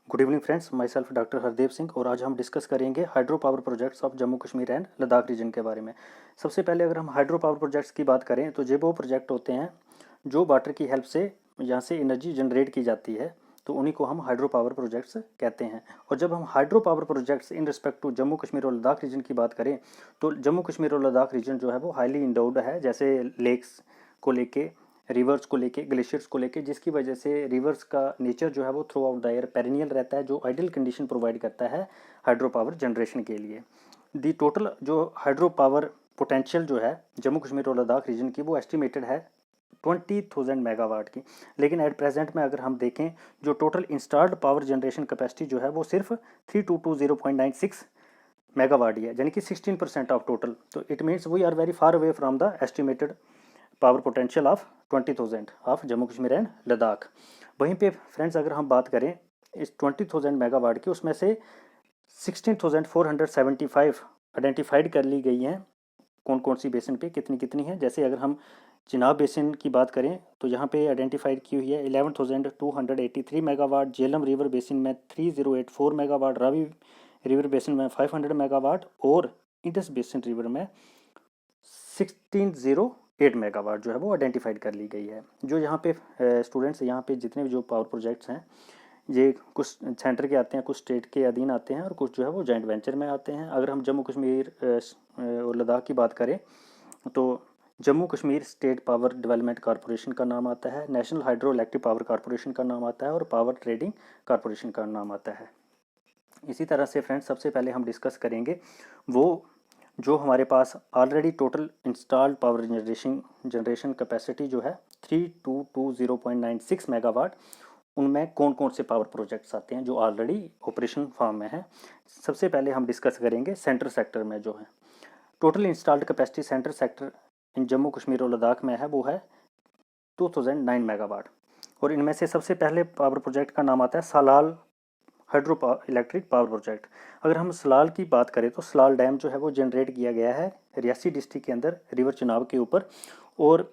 Good evening friends, myself doctor Hardev Singh और आज हम डिस्कस करेंगे hydro power projects of Jammu Kashmir and Ladakh region के बारे में। सबसे पहले अगर हम हाइड्रो पावर प्रोजेक्ट्स की बात करें तो ये वो प्रोजेक्ट होते हैं जो वाटर की हेल्प से यहाँ से एनर्जी जनरेट की जाती है, तो उन्हीं को हम हाइड्रो पावर प्रोजेक्ट्स कहते हैं। और जब हम hydro power projects in respect to Jammu Kashmir और लद्दाख रीजन की बात करें तो जम्मू कश्मीर और लद्दाख रीजन जो है वो हाईली इंडोर्ड है, जैसे लेक्स को लेके, रिवर्स को लेके, ग्लेशियर्स को लेके, जिसकी वजह से रिवर्स का नेचर जो है वो throughout the year perennial रहता है, जो आइडियल कंडीशन प्रोवाइड करता है हाइड्रो पावर जनरेशन के लिए। दी टोटल जो हाइड्रो पावर पोटेंशियल जो है जम्मू कश्मीर और लद्दाख रीजन की वो एस्टिमेटेड है 20,000 मेगावाट की। लेकिन एट प्रेजेंट में अगर हम देखें जो total installed power generation capacity जो है वो सिर्फ 3220.96 मेगावाट ही है, यानी कि 16% ऑफ टोटल। तो it means we are very far away from the estimated power potential of 20,000 of Jammu Kashmir and Ladakh. वहीं पे फ्रेंड्स अगर हम बात करें इस 20,000 मेगावाट की, उसमें से 16,475 आइडेंटिफाइड कर ली गई हैं कौन कौन सी बेसिन पे कितनी कितनी है। जैसे अगर हम चिनाब बेसिन की बात करें तो यहाँ पे आइडेंटिफाइड की हुई है 11,283 मेगावाट, झेलम रिवर बेसिन में 3084 मेगावाट, रावी रिवर बेसिन में 500 मेगावाट और इंडस बेसिन रिवर में 1608 मेगावाट जो है वो आइडेंटिफाइड कर ली गई है। जो यहाँ पे स्टूडेंट्स यहाँ पे जितने भी जो पावर प्रोजेक्ट्स हैं ये कुछ सेंटर के आते हैं, कुछ स्टेट के अधीन आते हैं और कुछ जो है वो जॉइंट वेंचर में आते हैं। अगर हम जम्मू कश्मीर और लद्दाख की बात करें तो Jammu Kashmir state power development corporation का नाम आता है, national hydro electric power corporation का नाम आता है और पावर ट्रेडिंग कॉरपोरेशन का नाम आता है। इसी तरह से फ्रेंड्स सबसे पहले हम डिस्कस करेंगे वो जो हमारे पास already total installed power generation capacity जो है 3220.96 मेगावाट, उनमें कौन कौन से पावर प्रोजेक्ट्स आते हैं जो ऑलरेडी ऑपरेशन फॉर्म में है। सबसे पहले हम डिस्कस करेंगे सेंट्रल सेक्टर में जो है total installed capacity central sector in Jammu Kashmir और लद्दाख में है वो है 2009 मेगावाट। और इनमें से सबसे पहले पावर प्रोजेक्ट का नाम आता है Salal hydro electric power project. अगर हम सलाल की बात करें तो सलाल डैम जो है वो जनरेट किया गया है रियासी डिस्ट्रिक्ट के अंदर रिवर चिनाब के ऊपर, और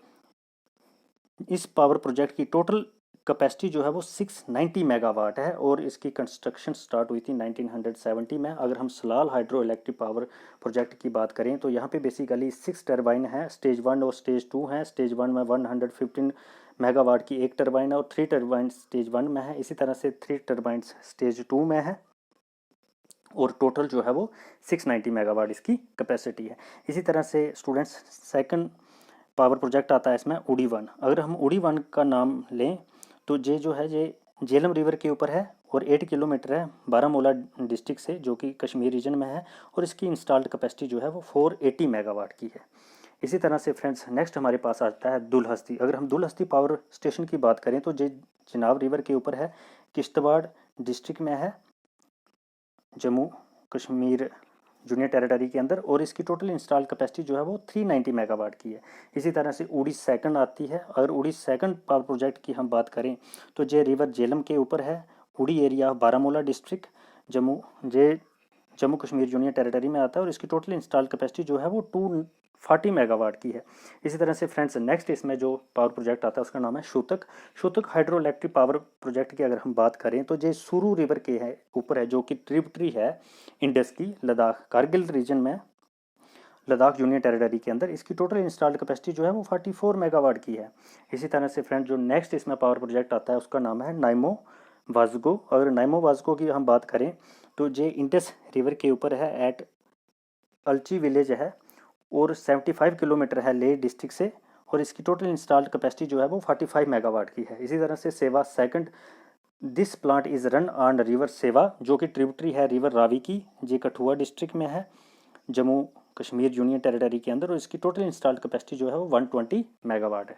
इस पावर प्रोजेक्ट की टोटल कैपेसिटी जो है वो 690 मेगावाट है और इसकी कंस्ट्रक्शन स्टार्ट हुई थी 1970 में। अगर हम Salal hydro electric power project की बात करें तो यहाँ पे बेसिकली 6 टर्बाइन है, स्टेज 1 और स्टेज 2 है। स्टेज 1 में 115 मेगावाट की एक टर्बाइन है और 3 टर्बाइन स्टेज 1 में है, इसी तरह से 3 टर्बाइन स्टेज 2 में है और टोटल जो है वो 690 मेगावाट इसकी कैपेसिटी है। इसी तरह से स्टूडेंट्स सेकंड पावर प्रोजेक्ट आता है इसमें उड़ी वन। अगर हम उड़ी वन का नाम लें तो ये जो है ये झेलम रिवर के ऊपर है और 8 किलोमीटर है बारामूला डिस्ट्रिक्ट से, जो कि कश्मीर रीजन में है, और इसकी इंस्टॉल्ड कैपेसिटी जो है वो 480 मेगावाट की है। इसी तरह से फ्रेंड्स नेक्स्ट हमारे पास आता है दुलहस्ती। अगर हम दुलहस्ती पावर स्टेशन की बात करें तो ये चिनाब रिवर के ऊपर है, किश्तवाड़ डिस्ट्रिक्ट में है, जम्मू कश्मीर जूनियर टेरिटरी के अंदर, और इसकी टोटल इंस्टॉल्ड कैपेसिटी जो है वो 390 मेगावाट की है। इसी तरह से उड़ी सेकंड आती है। अगर उड़ी सेकंड पावर प्रोजेक्ट की हम बात करें तो ये रिवर झेलम के ऊपर है, उड़ी area Baramulla district, Jammu Kashmir junior territory में आता है और इसकी टोटल इंस्टॉल्ड कैपेसिटी जो है वो 240 मेगावाट की है। इसी तरह से फ्रेंड्स नेक्स्ट इसमें जो पावर प्रोजेक्ट आता है उसका नाम है शूतक। शूतक हाइड्रो इलेक्ट्रिक पावर प्रोजेक्ट की अगर हम बात करें तो ये सुरू रिवर के है ऊपर है, जो कि ट्रिब्यूटरी है इंडस की लद्दाख कारगिल रीजन में, लद्दाख जूनियर टेरिटरी के अंदर। इसकी टोटल इंस्टॉल्ड कैपेसिटी जो है वो 44 मेगावाट की है। इसी तरह से फ्रेंड जो नेक्स्ट इसमें पावर प्रोजेक्ट आता है उसका नाम है नाइमो वास्को। अगर नाइमो वास्को की हम बात करें तो ये इंडस रिवर के ऊपर है, एट अल्ची विलेज है और 75 किलोमीटर है लेह डिस्ट्रिक्ट से, और इसकी टोटल इंस्टॉल्ड कैपेसिटी जो है वो 45 मेगावाट की है। इसी तरह से सेवा second, this plant is run on river सेवा, जो कि ट्रिब्यूटरी है रिवर रावी की, ये कठुआ डिस्ट्रिक्ट में है, जम्मू कश्मीर यूनियन टेरिटरी के अंदर, और इसकी टोटल इंस्टॉल्ड कैपेसिटी जो है वो 120 मेगावाट है।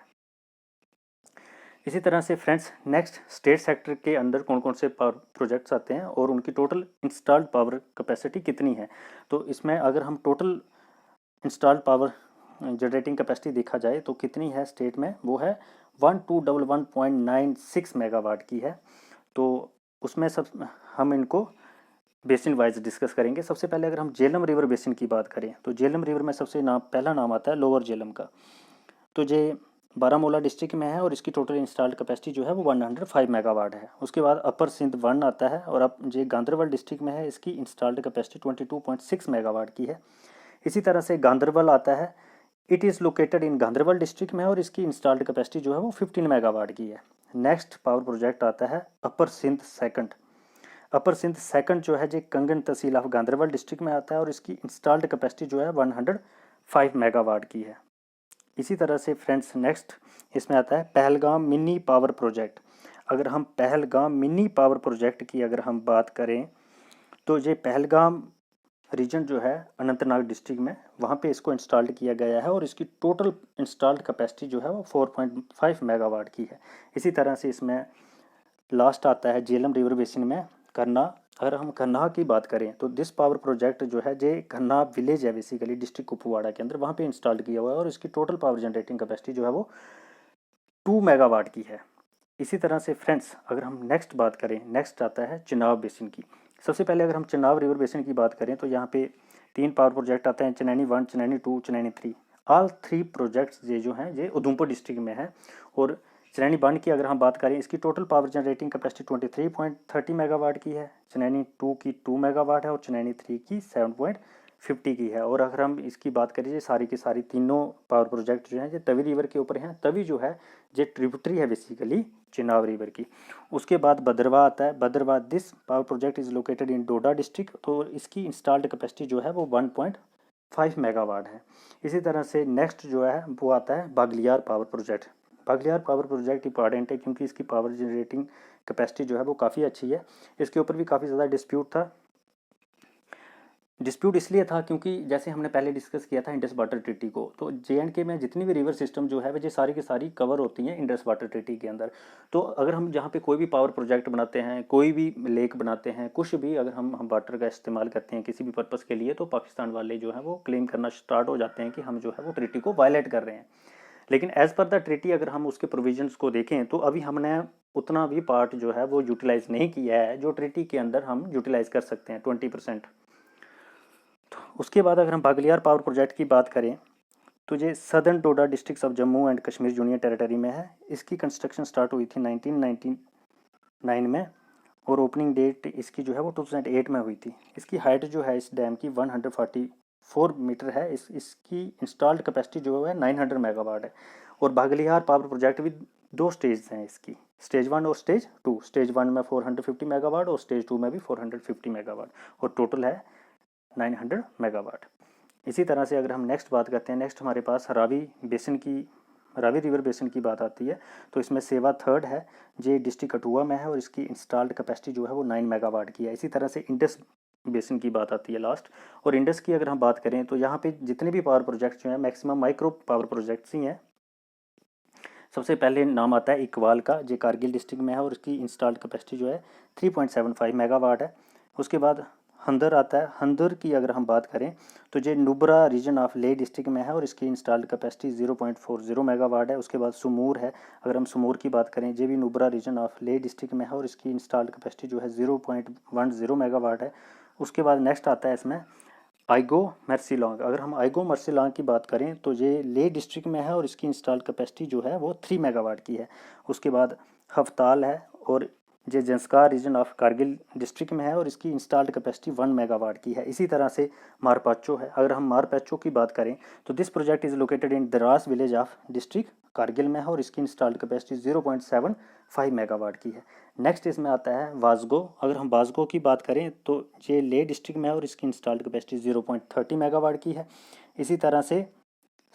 इसी तरह से फ्रेंड्स नेक्स्ट स्टेट सेक्टर के अंदर कौन कौन से पावर प्रोजेक्ट्स आते हैं और उनकी टोटल इंस्टॉल्ड पावर कैपेसिटी कितनी है। तो इसमें अगर हम total installed power generating capacity देखा जाए तो कितनी है स्टेट में, वो है 1211.96 मेगावाट की है। तो उसमें सब हम इनको बेसिन वाइज डिस्कस करेंगे। सबसे पहले अगर हम झेलम रिवर बेसिन की बात करें तो झेलम रिवर में सबसे पहला नाम आता है लोअर झेलम का। तो ये बारामूला डिस्ट्रिक्ट में है और इसकी टोटल इंस्टॉल्ड कैपेसिटी जो है वो 105 मेगावाट है। उसके बाद अपर सिंध 1 आता है और अब ये गांधरबल डिस्ट्रिक्ट में है, इसकी इंस्टॉल्ड कैपेसिटी 22.6 मेगावाट की है। इसी तरह से गांधरबल आता है, it is located in Ganderbal district में है और इसकी इंस्टॉल्ड कैपेसिटी जो है वो 15 मेगावाट की है। नेक्स्ट पावर प्रोजेक्ट आता है अपर सिंध सेकंड। अपर सिंध सेकंड जो है जो कंगन तहसील ऑफ गांधरबल डिस्ट्रिक्ट में आता है और इसकी इंस्टॉल्ड कैपेसिटी जो है 105 मेगावाट की है। इसी तरह से फ्रेंड्स नेक्स्ट इसमें आता है पहलगाम मिनी पावर प्रोजेक्ट। अगर हम पहलगाम मिनी पावर प्रोजेक्ट की अगर हम बात करें तो ये पहलगाम रीजन जो है अनंतनाग डिस्ट्रिक्ट में, वहाँ पे इसको इंस्टॉल्ड किया गया है और इसकी टोटल इंस्टॉल्ड कैपेसिटी जो है वो 4.5 मेगावाट की है। इसी तरह से इसमें लास्ट आता है झेलम रिवर बेसिन में करना। अगर हम खन्ना की बात करें तो दिस पावर प्रोजेक्ट जो है जे खन्ना विलेज है बेसिकली डिस्ट्रिक्ट कुपवाड़ा के अंदर, वहाँ पे इंस्टॉल किया हुआ है और इसकी टोटल पावर जनरेटिंग कैपेसिटी जो है वो 2 मेगावाट की है। इसी तरह से फ्रेंड्स अगर हम नेक्स्ट बात करें, नेक्स्ट आता है चिनाब बेसिन की। सबसे पहले अगर हम चिनाब रिवर बेसिन की बात करें तो यहाँ पे 3 पावर प्रोजेक्ट आते हैं, चिनैनी 1, चिनैनी 2, चिनैनी 3। ऑल 3 प्रोजेक्ट्स ये जो हैं ये उधमपुर डिस्ट्रिक्ट में है। और चिनैनी 1 की अगर हम बात करें, इसकी total power generating capacity 23.30 megawatt की है, चिनैनी 2 की 2 मेगावाट है और चिनैनी 3 की 7.50 की है। और अगर हम इसकी बात करें, ये सारी की सारी तीनों पावर प्रोजेक्ट जो हैं ये तवी रिवर के ऊपर हैं। तवी जो है ये ट्रिब्यूटरी है बेसिकली चिनाब रिवर की। उसके बाद भद्रवाह आता है। Bhadarwah this power project is located in Doda district, तो इसकी इंस्टॉल्ड कैपेसिटी जो है वो 1.5 मेगावाट है। इसी तरह से नेक्स्ट जो है वो आता है Baglihar power project. Baglihar power project important है क्योंकि इसकी पावर जनरेटिंग कैपेसिटी जो है वो काफ़ी अच्छी है। इसके ऊपर भी काफ़ी ज़्यादा डिस्प्यूट था। डिस्प्यूट इसलिए था क्योंकि जैसे हमने पहले डिस्कस किया था इंडस वाटर ट्रीटी को, तो जे में जितनी भी रिवर सिस्टम जो है वो ये सारी की सारी कवर होती हैं इंडस वाटर ट्रीटी के अंदर। तो अगर हम जहाँ पे कोई भी पावर प्रोजेक्ट बनाते हैं, कोई भी लेक बनाते हैं, कुछ भी अगर हम वाटर का इस्तेमाल करते हैं किसी भी पर्पज़ के लिए, तो पाकिस्तान वाले जो है वो क्लेम करना स्टार्ट हो जाते हैं कि हम जो है वो ट्रीटी को वायलेट कर रहे हैं। लेकिन एज़ पर द ट्रीटी अगर हम उसके प्रोविजंस को देखें तो अभी हमने उतना भी पार्ट जो है वो यूटिलाइज़ नहीं किया है जो ट्रीटी के अंदर हम यूटिलाइज़ कर सकते हैं 20%। उसके बाद अगर हम बागलियार पावर प्रोजेक्ट की बात करें तो ये southern Doda district of Jammu and Kashmir union territory में है। इसकी कंस्ट्रक्शन स्टार्ट हुई थी 1999 में और ओपनिंग डेट इसकी जो है वो 2008 में हुई थी। इसकी हाइट जो है इस डैम की 144 मीटर है। इसकी इंस्टॉल्ड कैपेसिटी जो है 900 मेगावाट है। और बागलियार पावर प्रोजेक्ट भी 2 स्टेज हैं इसकी, स्टेज 1 और स्टेज 2। स्टेज 1 में 450 मेगावाट और स्टेज 2 में भी 450 मेगावाट और टोटल है 900 मेगावाट। इसी तरह से अगर हम नेक्स्ट बात करते हैं, नेक्स्ट हमारे पास रावी रिवर बेसिन की बात आती है। तो इसमें सेवा थर्ड है, जे डिस्ट्रिक्ट कठुआ में है और इसकी इंस्टॉल्ड कैपेसिटी जो है वो 9 मेगावाट की है। इसी तरह से इंडस बेसिन की बात आती है लास्ट। और इंडस की अगर हम बात करें तो यहाँ पे जितने भी पावर प्रोजेक्ट्स जो हैं मैक्सिमम माइक्रो पावर प्रोजेक्ट्स ही हैं। सबसे पहले नाम आता है इकबाल का, जो कारगिल डिस्ट्रिक्ट में है और इसकी इंस्टॉल्ड कैपेसिटी जो है 3.75 मेगावाट है। उसके बाद हंदर आता है। हंदर की अगर हम बात करें तो ये नुब्रा रीजन ऑफ ले डिस्ट्रिक्ट में है और इसकी इंस्टॉल्ड कैपेसिटी 0.40 मेगावाट है। उसके बाद सुमूर है। अगर हम सुमूर की बात करें, ये भी नुब्रा रीजन ऑफ ले डिस्ट्रिक्ट में है और इसकी इंस्टॉल्ड कैपेसिटी जो है 0.10 मेगावाट है। उसके बाद नेक्स्ट आता है इसमें आइगो मर्सीलॉन्ग। अगर हम आइगो मर्सीलॉन्ग की बात करें तो ये ले डिस्ट्रिक्ट में है और इसकी इंस्टॉल्ड कैपेसिटी जो है वो 3 मेगावाट की है। उसके बाद हफ्ताल है और ये Zanskar region of Kargil district में है और इसकी इंस्टॉल्ड कैपेसिटी 1 मेगावाट की है। इसी तरह से मारपाचो है। अगर हम मारपाचो की बात करें तो this project is located in Dras village of district Kargil में है और इसकी इंस्टॉल्ड कैपेसिटी 0.75 मेगावाट की है। नेक्स्ट इसमें आता है वास्गो। अगर हम वास्गो की बात करें तो ये ले डिस्ट्रिक्ट में है और इसकी इंस्टॉल्ड कैपेसिटी 0.30 मेगावाट की है। इसी तरह से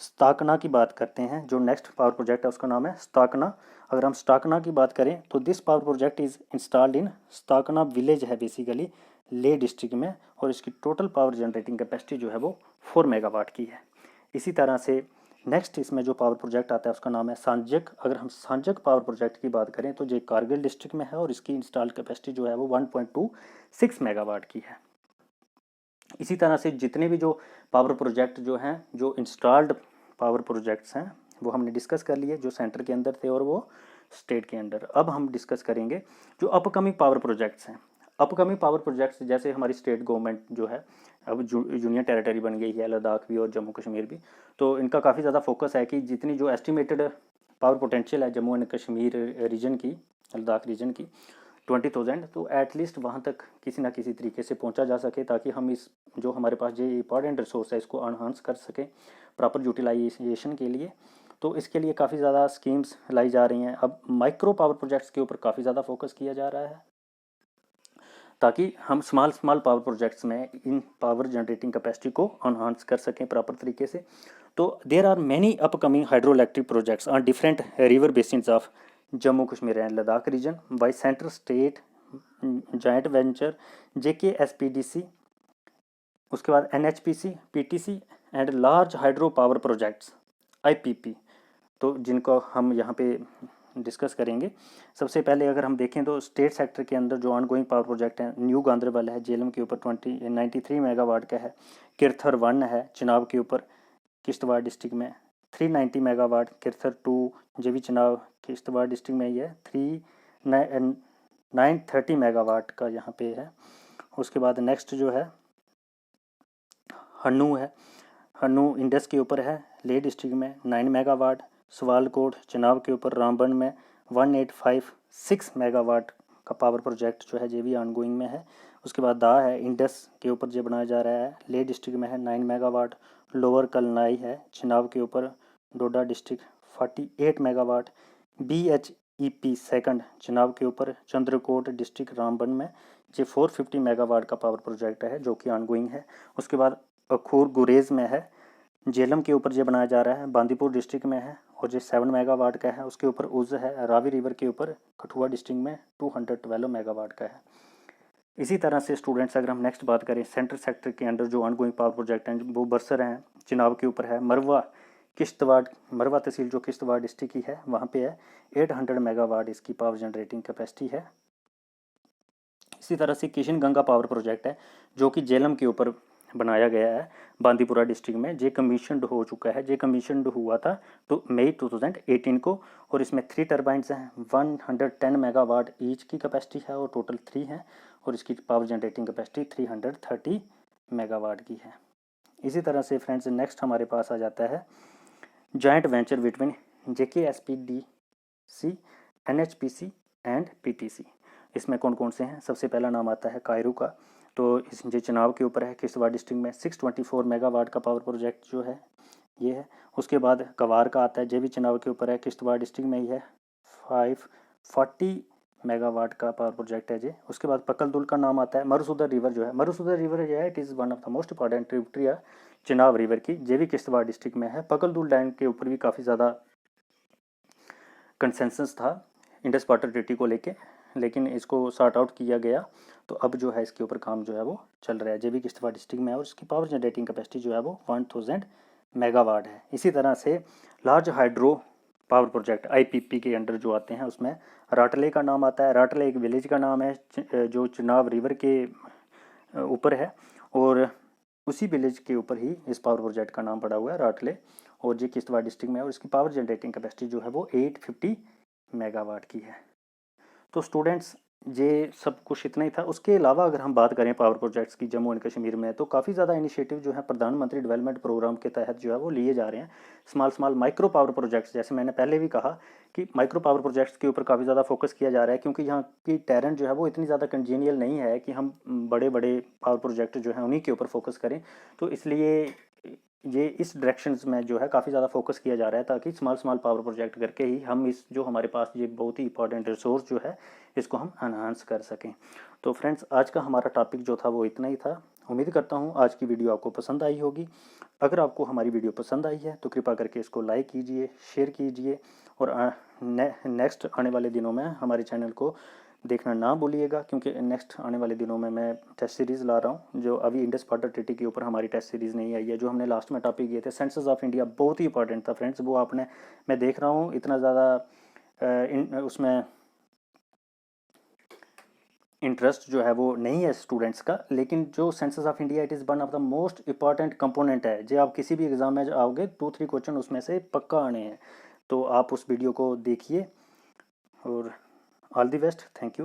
स्ताकना की बात करते हैं, जो नेक्स्ट पावर प्रोजेक्ट है उसका नाम है स्ताकना। अगर हम स्ताकना की बात करें तो this power project is installed in Stakna village है बेसिकली ले डिस्ट्रिक्ट में और इसकी टोटल पावर जनरेटिंग कैपेसिटी जो है वो 4 मेगावाट की है। इसी तरह से नेक्स्ट इसमें जो पावर प्रोजेक्ट आता है उसका नाम है सांजक। अगर हम सांजक पावर प्रोजेक्ट की बात करें तो ये कारगिल डिस्ट्रिक्ट में है और इसकी इंस्टॉल्ड कैपेसिटी जो है वो 1.26 मेगावाट की है। इसी तरह से जितने भी जो पावर प्रोजेक्ट जो हैं, जो इंस्टॉल्ड पावर प्रोजेक्ट्स हैं, वो हमने डिस्कस कर लिए, जो सेंटर के अंदर थे और वो स्टेट के अंदर। अब हम डिस्कस करेंगे जो अपकमिंग पावर प्रोजेक्ट्स हैं। अपकमिंग पावर प्रोजेक्ट्स जैसे हमारी स्टेट गवर्नमेंट जो है अब यूनियन टेरिटरी बन गई है, लद्दाख भी और जम्मू कश्मीर भी, तो इनका काफ़ी ज़्यादा फोकस है कि जितनी जो एस्टिमेटेड पावर पोटेंशियल है जम्मू एंड कश्मीर रीजन की, लद्दाख रीजन की 20,000, तो एटलीस्ट वहाँ तक किसी ना किसी तरीके से पहुँचा जा सके, ताकि हम इस जो हमारे पास जो इंपॉर्टेंट रिसोर्स है इसको एनहांस कर सकें प्रॉपर यूटिलाइजेशन के लिए। तो इसके लिए काफ़ी ज़्यादा स्कीम्स लाई जा रही हैं। अब माइक्रो पावर प्रोजेक्ट्स के ऊपर काफ़ी ज़्यादा फोकस किया जा रहा है, ताकि हम स्मॉल पावर प्रोजेक्ट्स में इन पावर जनरेटिंग कैपेसिटी को एनहांस कर सकें प्रॉपर तरीके से। तो there are many upcoming hydro electric projects on different river basins of Jammu Kashmir and Ladakh region by centre state joint venture JKSPDC, उसके बाद NHPC, PTC and large hydro power projects IPP, तो जिनको हम यहाँ पे डिस्कस करेंगे। सबसे पहले अगर हम देखें तो स्टेट सेक्टर के अंदर जो ऑनगोइंग पावर प्रोजेक्ट हैं, न्यू गांधरबल है जेलम के ऊपर 93 मेगावाट का है, किरथर 1 है चिनाब के ऊपर किश्तवाड़ डिस्ट्रिक्ट में 390 मेगावाट, किरथर 2 जो भी चिनाब किश्तवाड़ डिस्ट्रिक्ट में ही है 930 मेगावाट का यहाँ पे है। उसके बाद नेक्स्ट जो है हन्नू है, हन्नू इंडस के ऊपर है लेह डिस्ट्रिक्ट में 9 मेगावाट, सवालकोट चिनाब के ऊपर रामबन में 1856 मेगावाट का पावर प्रोजेक्ट जो है ये भी ऑनगोइंग में है। उसके बाद दा है इंडस के ऊपर जो बनाया जा रहा है लेह डिस्ट्रिक्ट में है 9 मेगावाट, लोअर कलनाई है चिनाब के ऊपर Doda district 48 megawatt, BHEP second Chenab के ऊपर चंद्रकोट डिस्ट्रिक्ट रामबन में ये 450 मेगावाट का पावर प्रोजेक्ट है जो कि ऑनगोइंग है। उसके बाद अखूर गुरेज में है जेलम के ऊपर जो बनाया जा रहा है बांदीपुर डिस्ट्रिक्ट में है और जो 7 मेगावाट का है। उसके ऊपर उज है रावी रिवर के ऊपर कठुआ डिस्ट्रिक्ट में 212 मेगावाट का है। इसी तरह से स्टूडेंट्स अगर हम नेक्स्ट बात करें सेंट्रल सेक्टर के अंडर जो ऑनगोइंग पावर प्रोजेक्ट हैं वो बरसर हैं चिनाब के ऊपर है, मरवा किश्तवाड़, मरवा तहसील जो किश्तवाड़ डिस्ट्रिक्ट की है वहाँ पे है 800 मेगावाट इसकी पावर जनरेटिंग कैपेसिटी है। इसी तरह से किशन गंगा पावर प्रोजेक्ट है जो कि जेलम के ऊपर बनाया गया है बांदीपुरा डिस्ट्रिक्ट में, जे कमीशनड हो चुका है, जे कमीशनड हुआ था तो मई 2018 को, और इसमें 3 टर्बाइंस हैं 110 मेगावाट ईच की कैपेसिटी है और टोटल 3 हैं और इसकी पावर जनरेटिंग कैपेसिटी 330 मेगावाट की है। इसी तरह से फ्रेंड्स नेक्स्ट हमारे पास आ जाता है joint venture between JKSPDC, NHPC and PTC। इसमें कौन कौन से हैं? सबसे पहला नाम आता है कायरू का, तो इस जो चुनाव के ऊपर है किश्तवाड़ डिस्ट्रिक्ट में 624 मेगावाट का पावर प्रोजेक्ट जो है ये है। उसके बाद कवार का आता है जे भी चुनाव के ऊपर है किश्तवाड़ डिस्ट्रिक्ट में ही है 540 मेगावाट का पावर प्रोजेक्ट है जी। उसके बाद पकलदुल का नाम आता है, मरुसूदर रिवर जो है, मरुसूदर रिवर जो है it is one of the most important tributary है चिनाब रिवर की, जे भी किश्तवाड़ डिस्ट्रिक्ट में है। पकलदुल डैम के ऊपर भी काफ़ी ज़्यादा कंसेंसस था इंडस वाटर ट्रीटी को लेके, लेकिन इसको सॉर्ट आउट किया गया, तो अब जो है इसके ऊपर काम जो है वो चल रहा है जे भी किश्तवाड़ डिस्ट्रिक्ट में है और इसकी पावर जनरेटिंग कैपेसिटी जो है वो 1000 मेगावाट है। इसी तरह से large hydro power project IPP के अंडर जो आते हैं उसमें राटले का नाम आता है। राटले एक विलेज का नाम है जो चिनाब रिवर के ऊपर है और उसी विलेज के ऊपर ही इस पावर प्रोजेक्ट का नाम पड़ा हुआ है राटले, और ये किश्तवाड़ डिस्ट्रिक्ट में है और इसकी पावर जनरेटिंग कैपेसिटी जो है वो 850 मेगावाट की है। तो स्टूडेंट्स ये सब कुछ इतना ही था। उसके अलावा अगर हम बात करें पावर प्रोजेक्ट्स की जम्मू एंड कश्मीर में, तो काफ़ी ज़्यादा इनिशिएटिव जो है प्रधानमंत्री डेवलपमेंट प्रोग्राम के तहत जो है वो लिए जा रहे हैं। स्मॉल माइक्रो पावर प्रोजेक्ट्स, जैसे मैंने पहले भी कहा कि माइक्रो पावर प्रोजेक्ट्स के ऊपर काफ़ी ज़्यादा फोकस किया जा रहा है, क्योंकि यहाँ की टेरेन जो है वो इतनी ज़्यादा कंजीनियल नहीं है कि हम बड़े बड़े पावर प्रोजेक्ट जो हैं उन्हीं के ऊपर फोकस करें। तो इसलिए ये इस डायरेक्शंस में जो है काफ़ी ज़्यादा फोकस किया जा रहा है, ताकि स्मॉल पावर प्रोजेक्ट करके ही हम इस जो हमारे पास ये बहुत ही इंपॉर्टेंट रिसोर्स जो है इसको हम एनहांस कर सकें। तो फ्रेंड्स आज का हमारा टॉपिक जो था वो इतना ही था। उम्मीद करता हूँ आज की वीडियो आपको पसंद आई होगी। अगर आपको हमारी वीडियो पसंद आई है तो कृपा करके इसको लाइक कीजिए, शेयर कीजिए और नेक्स्ट आने वाले दिनों में हमारे चैनल को देखना ना भूलिएगा, क्योंकि नेक्स्ट आने वाले दिनों में मैं टेस्ट सीरीज़ ला रहा हूँ जो अभी इंडस वाटर ट्रीटी के ऊपर हमारी टेस्ट सीरीज़ नहीं आई है। जो हमने लास्ट में टॉपिक किए थे सेंसस ऑफ इंडिया, बहुत ही इंपॉर्टेंट था फ्रेंड्स, वो आपने, मैं देख रहा हूँ इतना ज़्यादा उसमें इंटरेस्ट जो है वो नहीं है स्टूडेंट्स का, लेकिन जो census of India it is one of the most important component है। जो आप किसी भी एग्ज़ाम में आओगे 2-3 क्वेश्चन उसमें से पक्का आने हैं, तो आप उस वीडियो को देखिए और all the best, thank you.